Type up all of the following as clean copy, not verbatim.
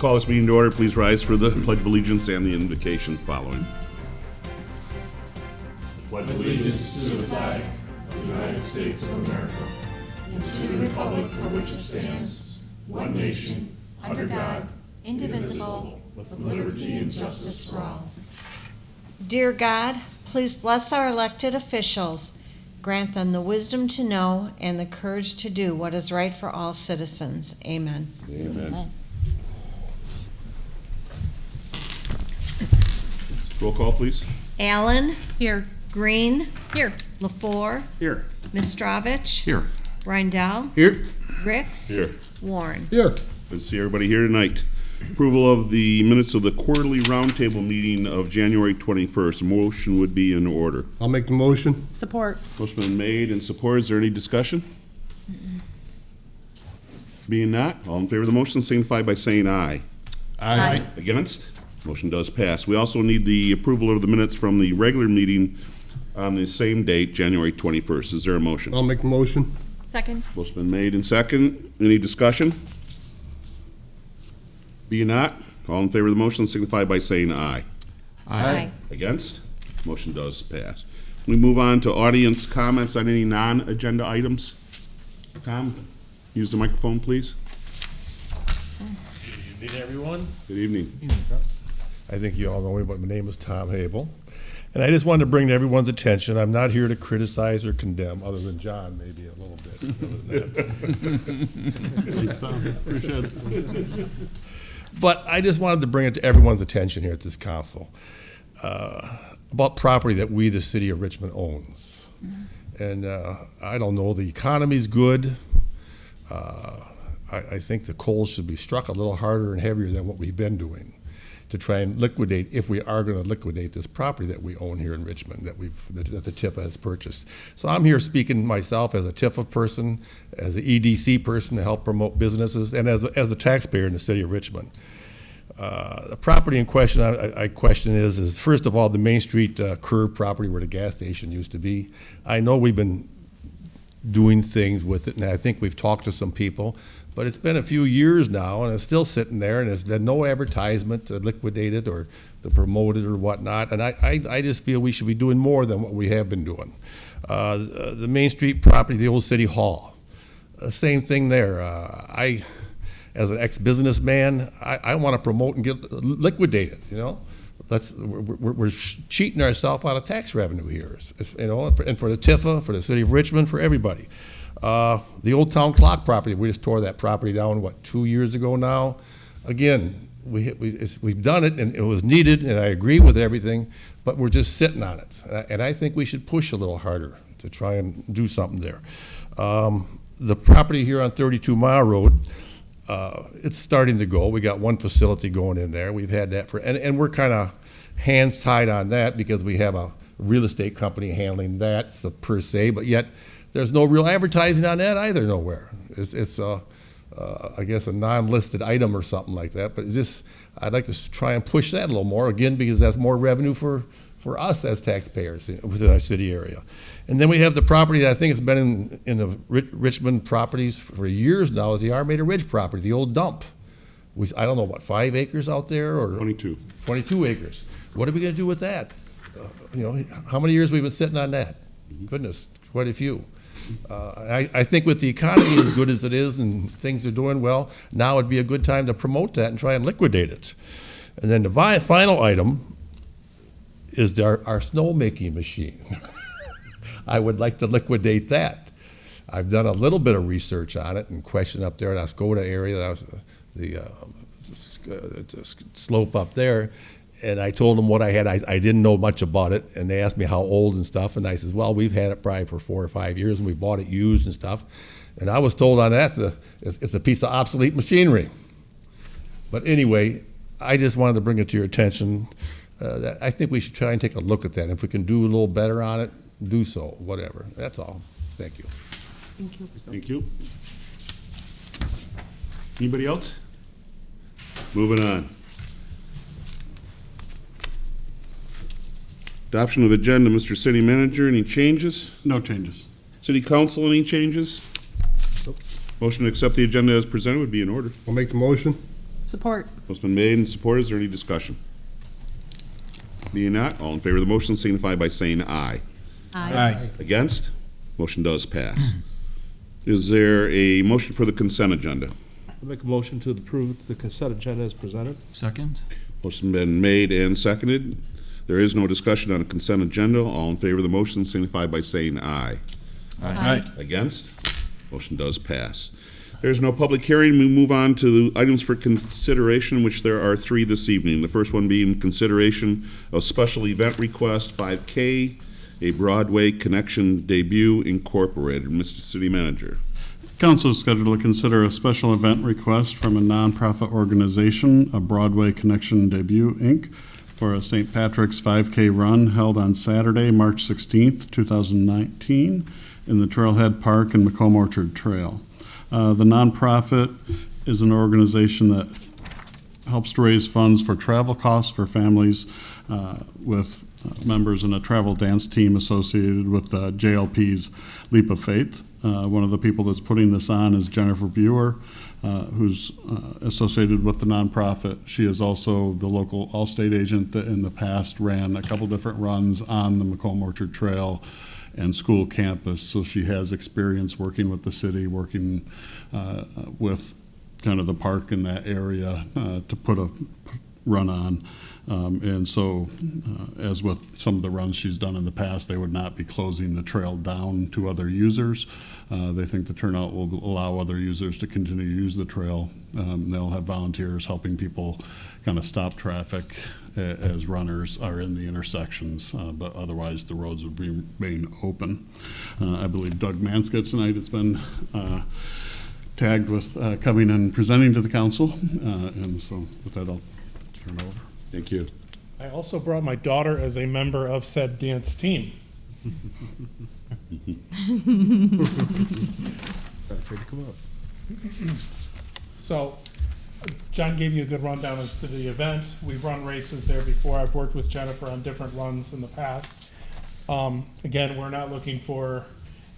call this meeting to order. Please rise for the Pledge of Allegiance and the invocation following. Pledge allegiance to the flag of the United States of America and to the republic for which it stands, one nation, under God, indivisible, with liberty and justice for all. Dear God, please bless our elected officials. Grant them the wisdom to know and the courage to do what is right for all citizens. Amen. Amen. Roll call, please. Allen. Here. Green. Here. LaFleur. Here. Mistrovich. Here. Reindel. Here. Ricks. Here. Warren. Here. Good to see everybody here tonight. Approval of the minutes of the quarterly roundtable meeting of January 21st. A motion would be in order. I'll make the motion. Support. Motion been made and supported. Is there any discussion? Being not, all in favor of the motion signify by saying aye. Aye. Against? Motion does pass. We also need the approval of the minutes from the regular meeting on the same date, January 21st. Is there a motion? I'll make the motion. Second. Motion been made and second. Any discussion? Being not, all in favor of the motion signify by saying aye. Aye. Against? Motion does pass. We move on to audience comments on any non-agenda items. Tom, use the microphone, please. Good evening, everyone. Good evening. I think you all know me, but my name is Tom Habel. And I just wanted to bring to everyone's attention, I'm not here to criticize or condemn, other than John, maybe a little bit. Thanks, Tom. Appreciate it. But I just wanted to bring it to everyone's attention here at this council, about property that we, the city of Richmond, owns. And I don't know, the economy's good. I think the coals should be struck a little harder and heavier than what we've been doing to try and liquidate, if we are going to liquidate this property that we own here in Richmond, that the TIFA has purchased. So I'm here speaking myself as a TIFA person, as an EDC person to help promote businesses, and as a taxpayer in the city of Richmond. The property in question, I question is first of all, the Main Street curb property where the gas station used to be. I know we've been doing things with it, and I think we've talked to some people, but it's been a few years now, and it's still sitting there, and there's no advertisement to liquidate it or to promote it or whatnot, and I just feel we should be doing more than what we have been doing. The Main Street property, the old City Hall, same thing there. As an ex-businessman, I want to promote and liquidate it, you know? We're cheating ourselves out of tax revenue here, you know, and for the TIFA, for the city of Richmond, for everybody. The Old Town Clock property, we just tore that property down, 2 years ago now? Again, we've done it, and it was needed, and I agree with everything, but we're just sitting on it. And I think we should push a little harder to try and do something there. The property here on 32 Mile Road, it's starting to go. We got one facility going in there. We've had that and we're kind of hands tied on that because we have a real estate company handling that, so per se, but yet there's no real advertising on that either nowhere. It's I guess a non-listed item or something like that, but I'd like to try and push that a little more, again, because that's more revenue for us as taxpayers within our city area. And then we have the property that I think has been in the Richmond properties for years now, is the Armada Ridge property, the old dump. I don't know, 5 acres out there, or 22. 22 acres. What are we going to do with that? You know, how many years we've been sitting on that? Goodness, quite a few. I think with the economy as good as it is and things are doing well, now would be a good time to promote that and try and liquidate it. And then the final item is our snowmaking machine. I would like to liquidate that. I've done a little bit of research on it and question up there in the Oscoda area, that was the slope up there, and I told them what I had. I didn't know much about it, and they asked me how old and stuff, and I said, well, we've had it probably for 4 or 5 years, and we bought it used and stuff. And I was told on that it's a piece of obsolete machinery. But anyway, I just wanted to bring it to your attention that I think we should try and take a look at that. If we can do a little better on it, do so, whatever. That's all. Thank you. Thank you. Thank you. Anybody else? Moving on. Adoption of agenda, Mr. City Manager, any changes? No changes. City Council, any changes? Nope. Motion to accept the agenda as presented would be in order. I'll make the motion. Support. Motion's been made and supported. Is there any discussion? Being not, all in favor of the motion signify by saying aye. Aye. Against? Motion does pass. Is there a motion for the consent agenda? I make a motion to approve the consent agenda as presented. Second. Motion been made and seconded. There is no discussion on a consent agenda. All in favor of the motion signify by saying aye. Aye. Against? Motion does pass. There's no public hearing. We move on to the items for consideration, which there are 3 this evening. The first one being consideration of special event request 5K, a Broadway Connection Debut Incorporated. Mr. City Manager. Council is scheduled to consider a special event request from a nonprofit organization, a Broadway Connection Debut, Inc., for a St. Patrick's 5K run held on Saturday, March 16th, 2019, in the Trailhead Park and Macomb Orchard Trail. The nonprofit is an organization that helps to raise funds for travel costs for families with members in a travel dance team associated with JLP's Leap of Faith. One of the people that's putting this on is Jennifer Buer, who's associated with the nonprofit. She is also the local Allstate agent that in the past ran a couple different runs on the Macomb Orchard Trail and school campus, so she has experience working with the city, working with kind of the park in that area to put a run on. And so, as with some of the runs she's done in the past, they would not be closing the trail down to other users. They think the turnout will allow other users to continue to use the trail. They'll have volunteers helping people kind of stop traffic as runners are in the intersections, but otherwise the roads would remain open. I believe Doug Manskett tonight has been tagged with coming and presenting to the council. And so with that, I'll turn it over. Thank you. I also brought my daughter as a member of said dance team. So, John gave you a good rundown as to the event. We've run races there before. I've worked with Jennifer on different runs in the past. Again, we're not looking for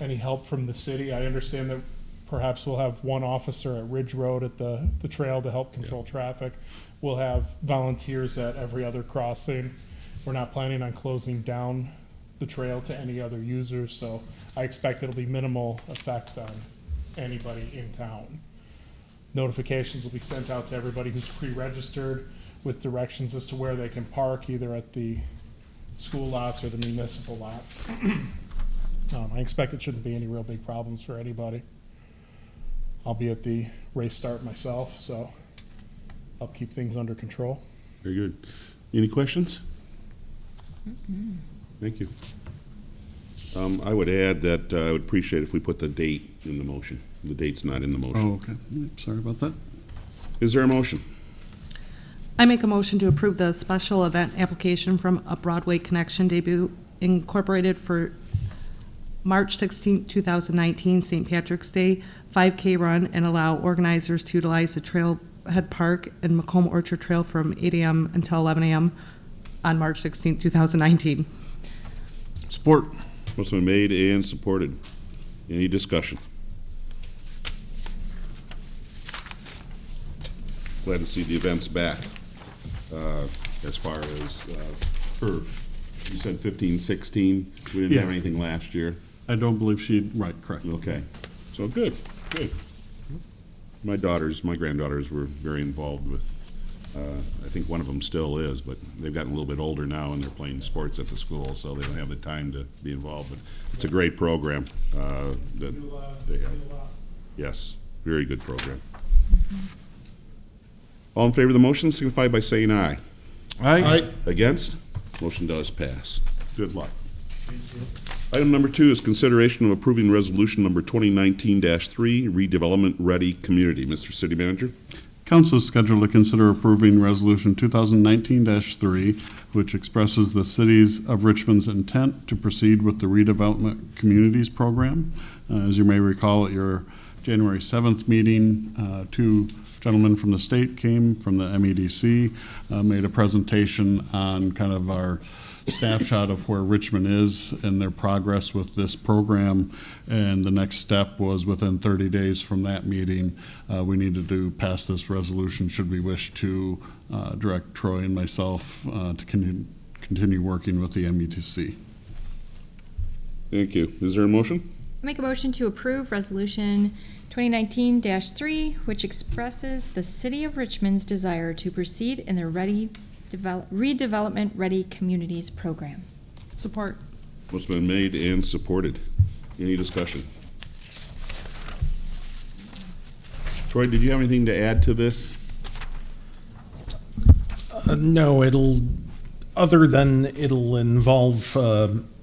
any help from the city. I understand that perhaps we'll have one officer at Ridge Road at the trail to help control traffic. We'll have volunteers at every other crossing. We're not planning on closing down the trail to any other users, so I expect it'll be minimal effect on anybody in town. Notifications will be sent out to everybody who's pre-registered with directions as to where they can park, either at the school lots or the municipal lots. I expect it shouldn't be any real big problems for anybody. I'll be at the race start myself, so I'll keep things under control. Very good. Any questions? Thank you. I would add that I would appreciate if we put the date in the motion. The date's not in the motion. Oh, okay. Sorry about that. Is there a motion? I make a motion to approve the special event application from a Broadway Connection Debut Incorporated for March 16, 2019, St. Patrick's Day 5K run, and allow organizers to utilize the Trailhead Park and Macomb Orchard Trail from 8 a.m. until 11 a.m. on March 16, 2019. Support. Motion been made and supported. Any discussion? Glad to see the events back. As far as you said 15, 16. We didn't have Yeah. anything last year. I don't believe right, correct. Okay. So good. My granddaughters were very involved with, I think one of them still is, but they've gotten a little bit older now and they're playing sports at the school, so they don't have the time to be involved. But it's a great program that they have. Yes, very good program. All in favor of the motion signify by saying aye. Aye. Against? Motion does pass. Good luck. Item number 2 is consideration of approving resolution number 2019-3, redevelopment ready community. Mr. City Manager? Council is scheduled to consider approving Resolution 2019-3, which expresses the cities of Richmond's intent to proceed with the redevelopment communities program. As you may recall, at your January 7th meeting, 2 gentlemen from the state came from the MEDC, made a presentation on kind of our snapshot of where Richmond is and their progress with this program. And the next step was within 30 days from that meeting, we needed to pass this resolution should we wish to direct Troy and myself to continue working with the METC. Thank you. Is there a motion? I make a motion to approve Resolution 2019-3, which expresses the City of Richmond's desire to proceed in the Redevelopment Ready Communities Program. Support. Motion been made and supported. Any discussion? Troy, did you have anything to add to this? No, other than it'll involve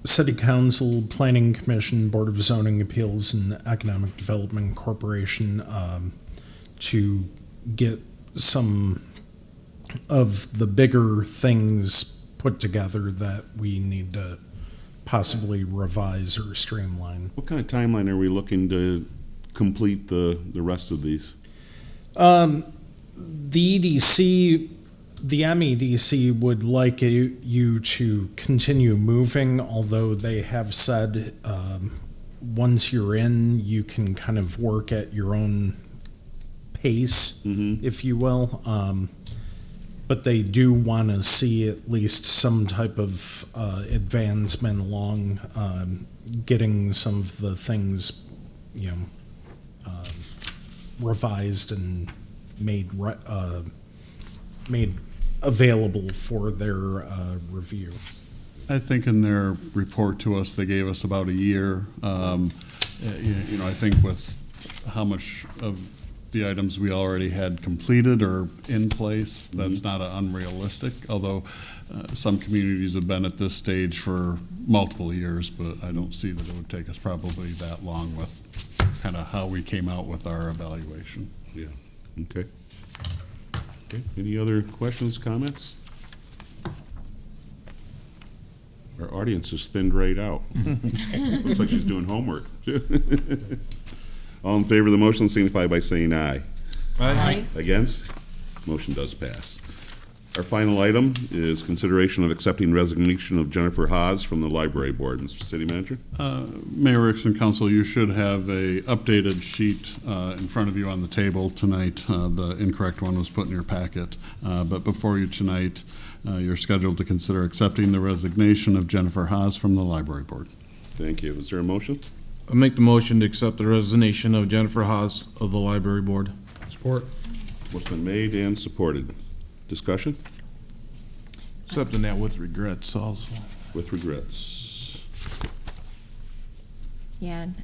City Council, Planning Commission, Board of Zoning Appeals, and Economic Development Corporation to get some of the bigger things put together that we need to possibly revise or streamline. What kind of timeline are we looking to complete the rest of these? The EDC, the MEDC would like you to continue moving, although they have said once you're in, you can kind of work at your own pace, if you will. But they do want to see at least some type of advancement along getting some of the things, revised and made available for their review. I think in their report to us, they gave us about a year. I think with how much of the items we already had completed or in place, that's not unrealistic, although some communities have been at this stage for multiple years, but I don't see that it would take us probably that long with kind of how we came out with our evaluation. Yeah. Okay. Any other questions, comments? Our audience is thinned right out. Looks like she's doing homework. All in favor of the motion signify by saying aye. Aye. Against? Motion does pass. Our final item is consideration of accepting resignation of Jennifer Haas from the Library Board. Mr. City Manager? Mayor Ricks and Council, you should have a updated sheet in front of you on the table tonight. The incorrect one was put in your packet. But before you tonight, you're scheduled to consider accepting the resignation of Jennifer Haas from the Library Board. Thank you. Is there a motion? I make the motion to accept the resignation of Jennifer Haas of the Library Board. Support. Motion been made and supported. Discussion? Accepting that with regrets also. With regrets. Yeah, and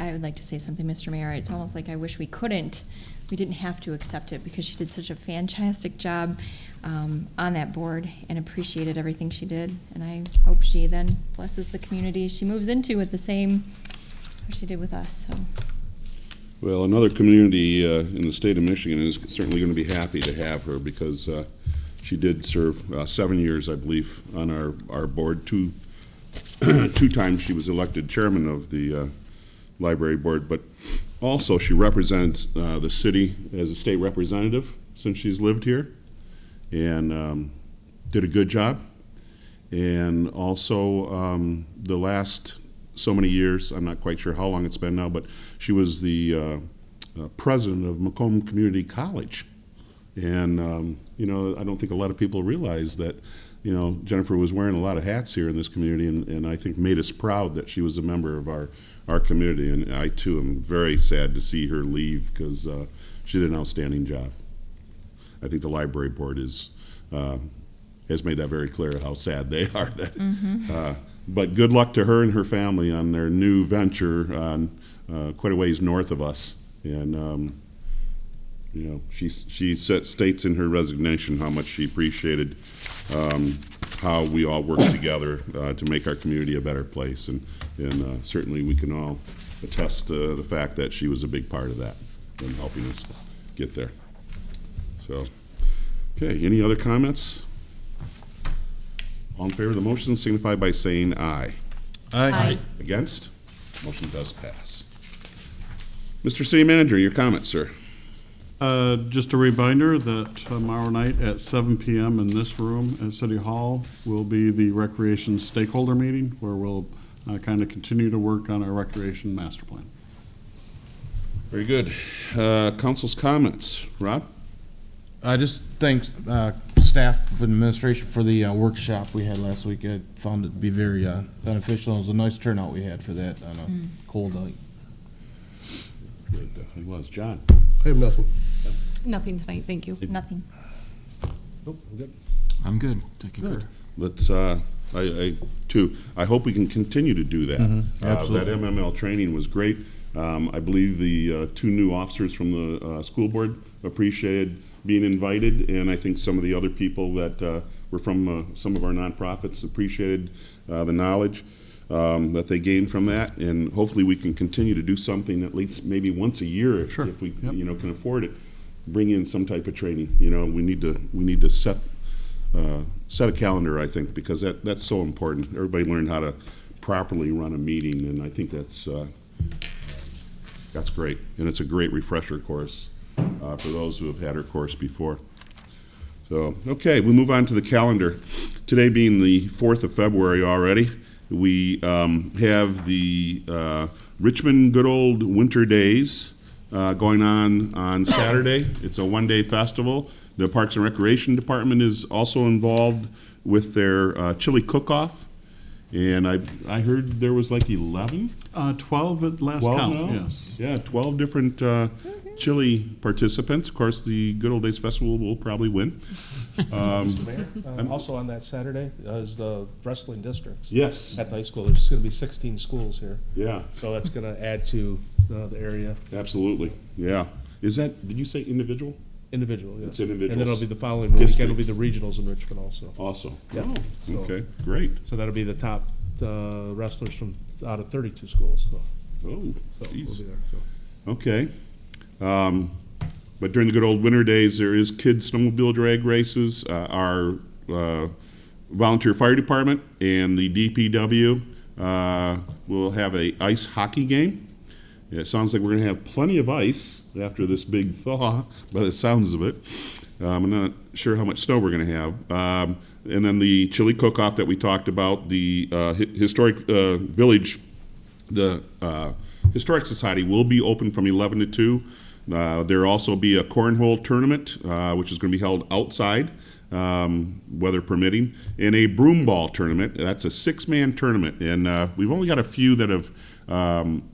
I would like to say something, Mr. Mayor. It's almost like I wish we didn't have to accept it because she did such a fantastic job on that board and appreciated everything she did. And I hope she then blesses the community she moves into with the same she did with us. So. Well, another community in the state of Michigan is certainly going to be happy to have her because she did serve 7 years, I believe, on our board. Two times she was elected chairman of the library board, but also she represents the city as a state representative since she's lived here and did a good job. And also the last so many years, I'm not quite sure how long it's been now, but she was the president of Macomb Community College. And, I don't think a lot of people realize that, Jennifer was wearing a lot of hats here in this community and I think made us proud that she was a member of our community. And I, too, am very sad to see her leave because she did an outstanding job. I think the library board has made that very clear how sad they are. But good luck to her and her family on their new venture on quite a ways north of us. And, she states in her resignation how much she appreciated how we all work together to make our community a better place. And certainly we can all attest to the fact that she was a big part of that in helping us get there. So, okay, any other comments? All in favor of the motion signify by saying aye. Aye. Against? Motion does pass. Mr. City Manager, your comments, sir. Just a reminder that tomorrow night at 7 PM in this room at City Hall will be the recreation stakeholder meeting, where we'll kind of continue to work on our recreation master plan. Very good. Council's comments. Rob? I just thanks staff and administration for the workshop we had last week. I found it to be very beneficial. It was a nice turnout we had for that on a cold night. It definitely was. John? I have nothing. Nothing tonight, thank you. Nothing. Nope, I'm good. I'm good. Thank you. Good. Let's, I hope we can continue to do that. Absolutely. That MML training was great. I believe the two new officers from the school board appreciated being invited, and I think some of the other people that were from some of our nonprofits appreciated the knowledge that they gained from that, and hopefully we can continue to do something at least maybe once a year if we can afford it. Bring in some type of training. We need to set a calendar, I think, because that's so important. Everybody learned how to properly run a meeting, and I think that's great, and it's a great refresher course for those who have had our course before. So, okay, we move on to the calendar. Today being the 4th of February already, we have the Richmond Good Old Winter Days going on Saturday. It's a one-day festival. The Parks and Recreation Department is also involved with their chili cook-off. And I heard there was like 11? 12 at last 12 count, now? yes. Yeah, 12 different chili participants. Of course, the Good Old Days Festival will probably win. Mr. Mayor, also on that Saturday is the wrestling districts. Yes. At the high school, there's going to be 16 schools here, Yeah, so that's going to add to the area. absolutely. Yeah. Is that, did you say individual? Individual, yes. It's individuals. And then it'll be the following weekend will be the Districts. regionals in Richmond also. Also? Yeah. Oh, So- okay, great. So that'll be the top wrestlers from out of 32 schools. So, Oh, we'll geez. be there. So. Okay. But during the Good Old Winter Days, there is kids snowmobile drag races. Our volunteer fire department and the DPW will have a ice hockey game. It sounds like we're going to have plenty of ice after this big thaw, by the sounds of it. I'm not sure how much snow we're going to have. And then the chili cook-off that we talked about, the historic village, the Historic Society will be open from 11 to 2. There will also be a cornhole tournament, which is going to be held outside, weather permitting, and a broom ball tournament. That's a 6-man tournament, and we've only got a few that have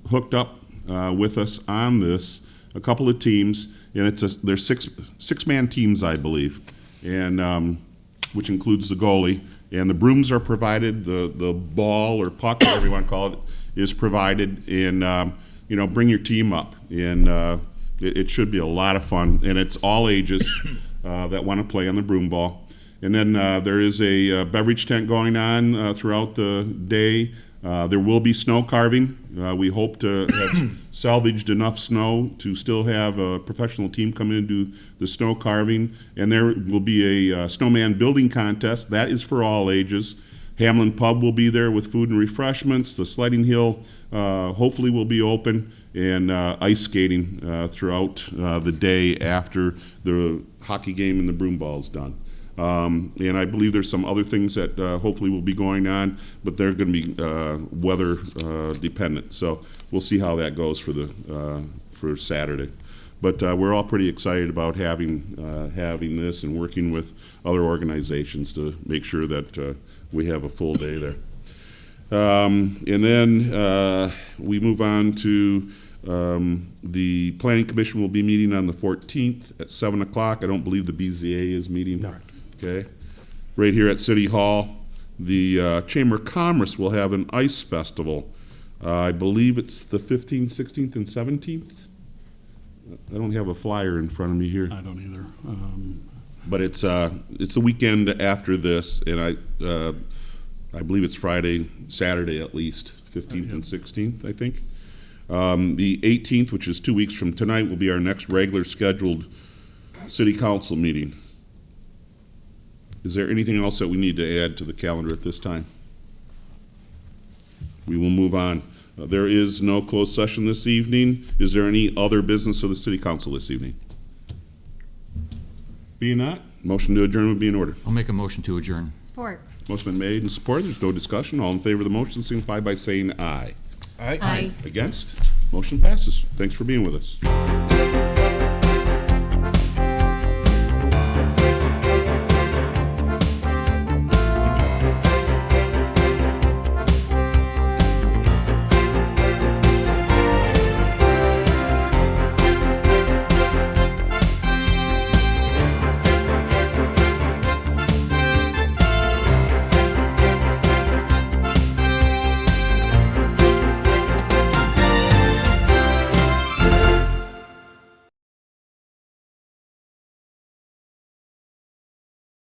hooked up with us on this, a couple of teams, and they're six-man teams, I believe, and which includes the goalie. And the brooms are provided, the ball or puck, whatever you want to call it, is provided, and bring your team up, and it should be a lot of fun, and it's all ages that want to play on the broom ball. And then there is a beverage tent going on throughout the day. There will be snow carving. We hope to have salvaged enough snow to still have a professional team come in and do the snow carving. And there will be a snowman building contest. That is for all ages. Hamlin Pub will be there with food and refreshments. The sledding hill hopefully will be open, and ice skating throughout the day after the hockey game and the broom ball is done. And I believe there's some other things that hopefully will be going on, but they're going to be weather dependent. So we'll see how that goes for Saturday. But we're all pretty excited about having this and working with other organizations to make sure that we have a full day there. And then we move on to the Planning Commission will be meeting on the 14th at 7 o'clock. I don't believe the BZA is meeting. No. Okay. Right here at City Hall. The Chamber of Commerce will have an ice festival. I believe it's the 15th, 16th, and 17th. I don't have a flyer in front of me here. I don't either. But it's the weekend after this, and I believe it's Friday, Saturday at least, 15th and 16th, I think. The 18th, which is 2 weeks from tonight, will be our next regular scheduled city council meeting. Is there anything else that we need to add to the calendar at this time? We will move on. There is no closed session this evening. Is there any other business of the city council this evening? Being not, motion to adjourn would be in order. I'll make a motion to adjourn. Support. Motion been made and supported. There's no discussion. All in favor of the motion signify by saying aye. Aye. Against? Motion passes. Thanks for being with us.